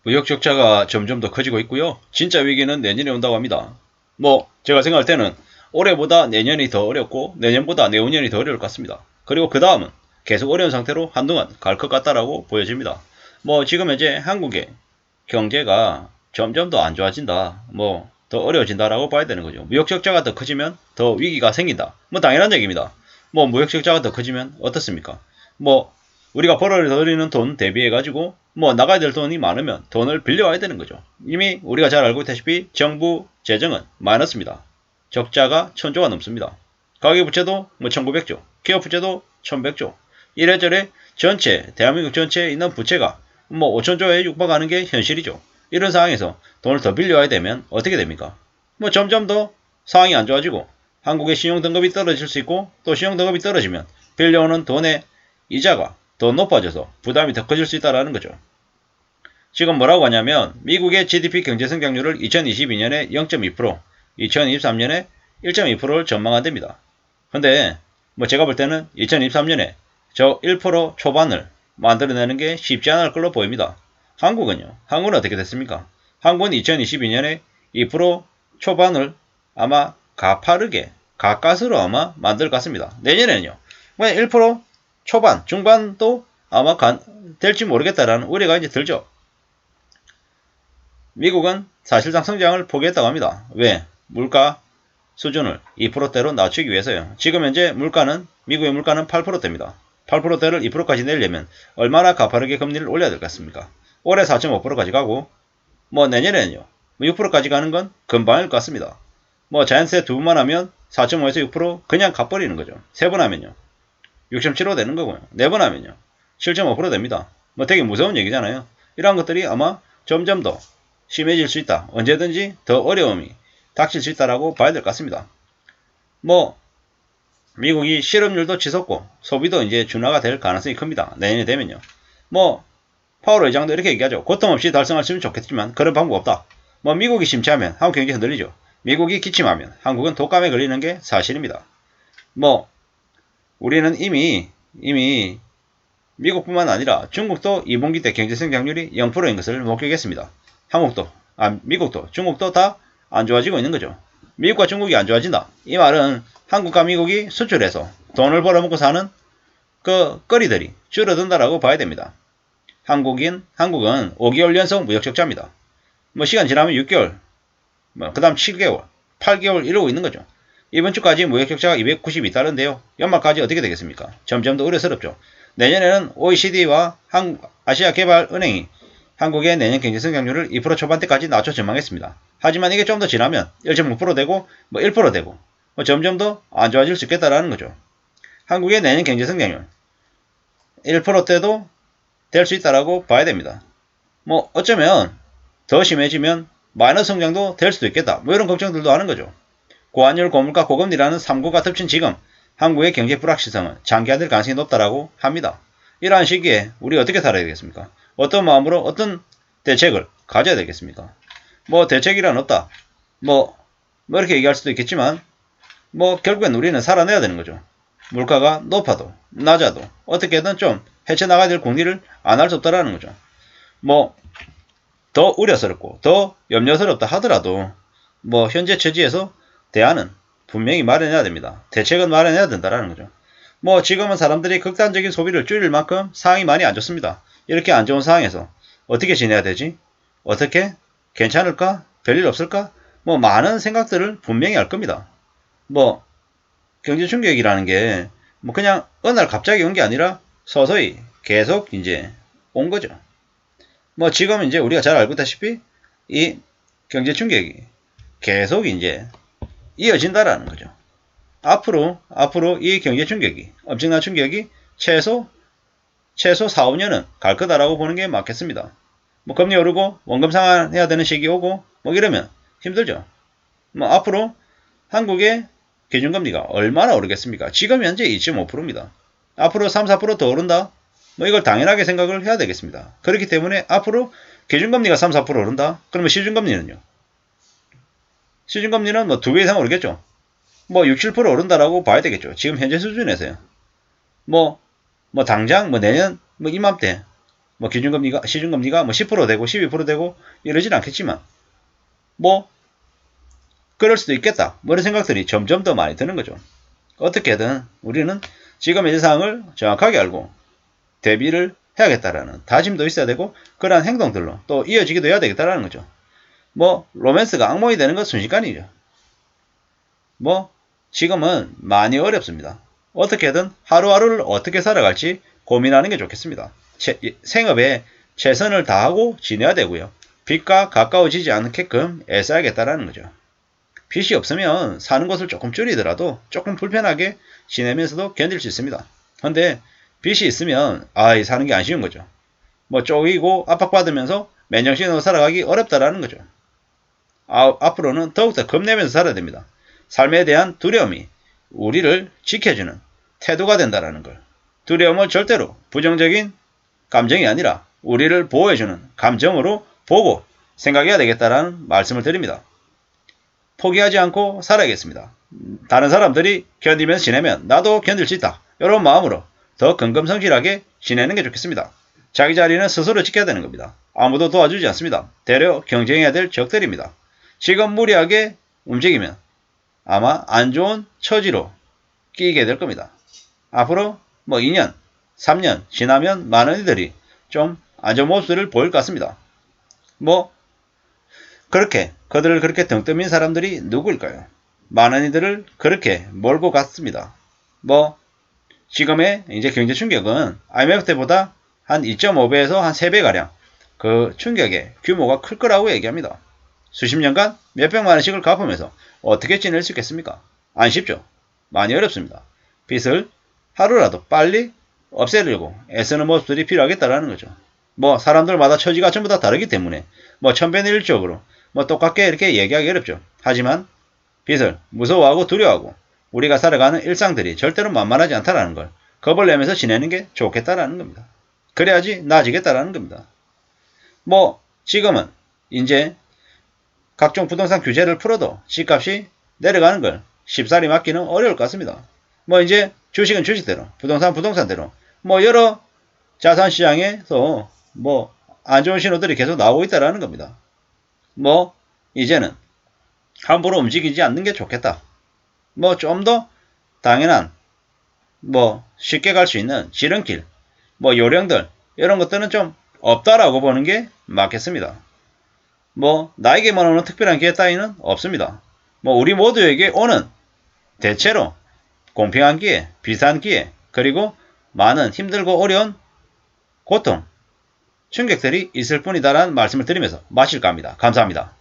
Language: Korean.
무역 적자가 점점 더 커지고 있고요. 진짜 위기는 내년에 온다고 합니다. 제가 생각할 때는 올해보다 내년이 더 어렵고 내년보다 내후년이 더 어려울 것 같습니다. 그리고 그 다음은 계속 어려운 상태로 한동안 갈 것 같다라고 보여집니다. 지금 현재 한국의 경제가 점점 더 안 좋아진다. 더 어려워진다라고 봐야 되는 거죠. 무역 적자가 더 커지면 더 위기가 생긴다. 당연한 얘기입니다. 무역 적자가 더 커지면 어떻습니까? 우리가 벌어들이는 돈 대비해가지고 나가야 될 돈이 많으면 돈을 빌려와야 되는 거죠. 이미 우리가 잘 알고 있다시피 정부 재정은 마이너스입니다. 적자가 1000조가 넘습니다. 가계부채도 1900조, 기업부채도 1100조, 이래저래 대한민국 전체에 있는 부채가 5000조에 육박하는 게 현실이죠. 이런 상황에서 돈을 더 빌려와야 되면 어떻게 됩니까? 점점 더 상황이 안 좋아지고 한국의 신용등급이 떨어질 수 있고, 또 신용등급이 떨어지면 빌려오는 돈의 이자가 더 높아져서 부담이 더 커질 수 있다는 거죠. 지금 뭐라고 하냐면 미국의 GDP 경제성장률을 2022년에 0.2%, 2023년에 1.2%를 전망한답니다. 근데 제가 볼 때는 2023년에 저 1% 초반을 만들어내는 게 쉽지 않을 걸로 보입니다. 한국은 어떻게 됐습니까? 한국은 2022년에 2% 초반을 아마 가파르게 가까스로 아마 만들 것 같습니다. 내년에는요. 1% 초반, 중반도 아마 될지 모르겠다라는 우려가 이제 들죠. 미국은 사실상 성장을 포기했다고 합니다. 왜? 물가 수준을 2%대로 낮추기 위해서요. 지금 현재 미국의 물가는 8%대입니다. 8%대를 2%까지 내려면 얼마나 가파르게 금리를 올려야 될 것 같습니까? 올해 4.5%까지 가고, 내년에는요. 6%까지 가는 건 금방일 것 같습니다. 자연세 2번만 하면 4.5에서 6% 그냥 가버리는 거죠. 3번 하면요. 6.75 되는 거고요. 4번 하면요. 7.5% 됩니다. 되게 무서운 얘기잖아요. 이러한 것들이 아마 점점 더 심해질 수 있다. 언제든지 더 어려움이 닥칠 수 있다라고 봐야 될 것 같습니다. 미국이 실업률도 치솟고 소비도 이제 둔화가 될 가능성이 큽니다. 내년이 되면요. 파월 의장도 이렇게 얘기하죠. 고통 없이 달성할 수 있으면 좋겠지만 그런 방법 없다. 미국이 심취하면 한국 경제 흔들리죠. 미국이 기침하면 한국은 독감에 걸리는 게 사실입니다. 우리는 이미 미국뿐만 아니라 중국도 2분기 때 경제 성장률이 0%인 것을 목격했습니다. 미국도, 중국도 다 안 좋아지고 있는 거죠. 미국과 중국이 안 좋아진다. 이 말은 한국과 미국이 수출해서 돈을 벌어먹고 사는 그 거리들이 줄어든다라고 봐야 됩니다. 한국은 5개월 연속 무역 적자입니다. 시간 지나면 6개월, 그 다음 7개월, 8개월 이러고 있는 거죠. 이번 주까지 무역 적자가 292달러인데요. 연말까지 어떻게 되겠습니까? 점점 더 어려스럽죠. 내년에는 OECD와 아시아개발은행이 한국의 내년 경제성장률을 2% 초반대까지 낮춰 전망했습니다. 하지만 이게 좀 더 지나면 1.5% 되고 1% 되고 점점 더 안 좋아질 수 있겠다라는 거죠. 한국의 내년 경제성장률 1%대도 될 수 있다라고 봐야 됩니다. 어쩌면 더 심해지면 마이너스 성장도 될 수도 있겠다. 이런 걱정들도 하는 거죠. 고환율, 고물가, 고금리라는 3구가 덮친 지금 한국의 경제 불확실성은 장기화될 가능성이 높다라고 합니다. 이러한 시기에 우리 어떻게 살아야 되겠습니까? 어떤 마음으로 어떤 대책을 가져야 되겠습니까? 대책이란 없다. 이렇게 얘기할 수도 있겠지만 결국엔 우리는 살아내야 되는 거죠. 물가가 높아도 낮아도 어떻게든 좀 헤쳐나가야 될 공리를 안 할 수 없다라는 거죠. 더 우려스럽고 더 염려스럽다 하더라도 현재 처지에서 대안은 분명히 마련해야 됩니다. 대책은 마련해야 된다라는 거죠. 지금은 사람들이 극단적인 소비를 줄일 만큼 상황이 많이 안 좋습니다. 이렇게 안 좋은 상황에서 어떻게 지내야 되지? 어떻게? 괜찮을까? 별일 없을까? 많은 생각들을 분명히 할 겁니다. 경제 충격이라는 게 그냥 어느 날 갑자기 온 게 아니라 서서히 계속 이제 온 거죠. 지금 이제 우리가 잘 알고 있다시피 이 경제 충격이 계속 이제 이어진다라는 거죠. 앞으로 이 경제 충격이, 엄청난 충격이 최소 4, 5년은 갈 거다라고 보는 게 맞겠습니다. 금리 오르고 원금 상환해야 되는 시기 오고 이러면 힘들죠. 앞으로 한국의 기준금리가 얼마나 오르겠습니까? 지금 현재 2.5%입니다. 앞으로 3, 4%더 오른다? 이걸 당연하게 생각을 해야 되겠습니다. 그렇기 때문에 앞으로 기준금리가 3, 4% 오른다? 그러면 시중금리는요? 시중금리는 2배 이상 오르겠죠. 6, 7% 오른다라고 봐야 되겠죠. 지금 현재 수준에서요. 당장 내년 이맘때 뭐 기준금리가, 시중금리가 뭐 10% 되고 12% 되고 이러진 않겠지만, 뭐, 그럴 수도 있겠다. 뭐 이런 생각들이 점점 더 많이 드는 거죠. 어떻게든 우리는 지금의 세상을 정확하게 알고 대비를 해야겠다라는 다짐도 있어야 되고, 그러한 행동들로 또 이어지기도 해야 되겠다라는 거죠. 뭐, 로맨스가 악몽이 되는 건 순식간이죠. 뭐, 지금은 많이 어렵습니다. 어떻게든 하루하루를 어떻게 살아갈지 고민하는 게 좋겠습니다. 생업에 최선을 다하고 지내야 되고요. 빚과 가까워지지 않게끔 애써야겠다라는 거죠. 빚이 없으면 사는 것을 조금 줄이더라도 조금 불편하게 지내면서도 견딜 수 있습니다. 근데 빚이 있으면 사는 게 안 쉬운 거죠. 뭐 쪼이고 압박받으면서 맨정신으로 살아가기 어렵다라는 거죠. 앞으로는 더욱더 겁내면서 살아야 됩니다. 삶에 대한 두려움이 우리를 지켜주는 태도가 된다라는 걸. 두려움을 절대로 부정적인 감정이 아니라 우리를 보호해주는 감정으로 보고 생각해야 되겠다라는 말씀을 드립니다. 포기하지 않고 살아야겠습니다. 다른 사람들이 견디면서 지내면 나도 견딜 수 있다. 이런 마음으로 더 근검성실하게 지내는 게 좋겠습니다. 자기 자리는 스스로 지켜야 되는 겁니다. 아무도 도와주지 않습니다. 되려 경쟁해야 될 적들입니다. 지금 무리하게 움직이면 아마 안 좋은 처지로 끼게 될 겁니다. 앞으로 뭐 2년, 3년 지나면 많은 이들이 좀 안 좋은 모습을 보일 것 같습니다. 뭐 그들을 그렇게 등떠민 사람들이 누구일까요? 많은 이들을 그렇게 몰고 갔습니다. 뭐 지금의 이제 경제 충격은 IMF 때보다 한 2.5배에서 한 3배가량 그 충격의 규모가 클 거라고 얘기합니다. 수십 년간 몇백만 원씩을 갚으면서 어떻게 지낼 수 있겠습니까? 안 쉽죠. 많이 어렵습니다. 빚을 하루라도 빨리 없애려고 애쓰는 모습들이 필요하겠다라는 거죠. 뭐 사람들마다 처지가 전부 다 다르기 때문에 뭐 천편일률적으로 뭐 똑같게 이렇게 얘기하기 어렵죠. 하지만 빚을 무서워하고 두려워하고 우리가 살아가는 일상들이 절대로 만만하지 않다라는 걸 겁을 내면서 지내는 게 좋겠다라는 겁니다. 그래야지 나아지겠다라는 겁니다. 뭐 지금은 이제 각종 부동산 규제를 풀어도 집값이 내려가는 걸 쉽사리 막기는 어려울 것 같습니다. 뭐 이제 주식은 주식대로, 부동산대로 뭐 여러 자산시장에서 뭐 안 좋은 신호들이 계속 나오고 있다라는 겁니다. 뭐 이제는 함부로 움직이지 않는 게 좋겠다. 뭐 좀 더 당연한 뭐 쉽게 갈 수 있는 지름길, 뭐 요령들 이런 것들은 좀 없다라고 보는 게 맞겠습니다. 뭐 나에게만 오는 특별한 기회 따위는 없습니다. 뭐 우리 모두에게 오는 대체로 공평한 기회, 비슷한 기회, 그리고 많은 힘들고 어려운 고통, 충격들이 있을 뿐이다라는 말씀을 드리면서 마칠까 합니다. 감사합니다.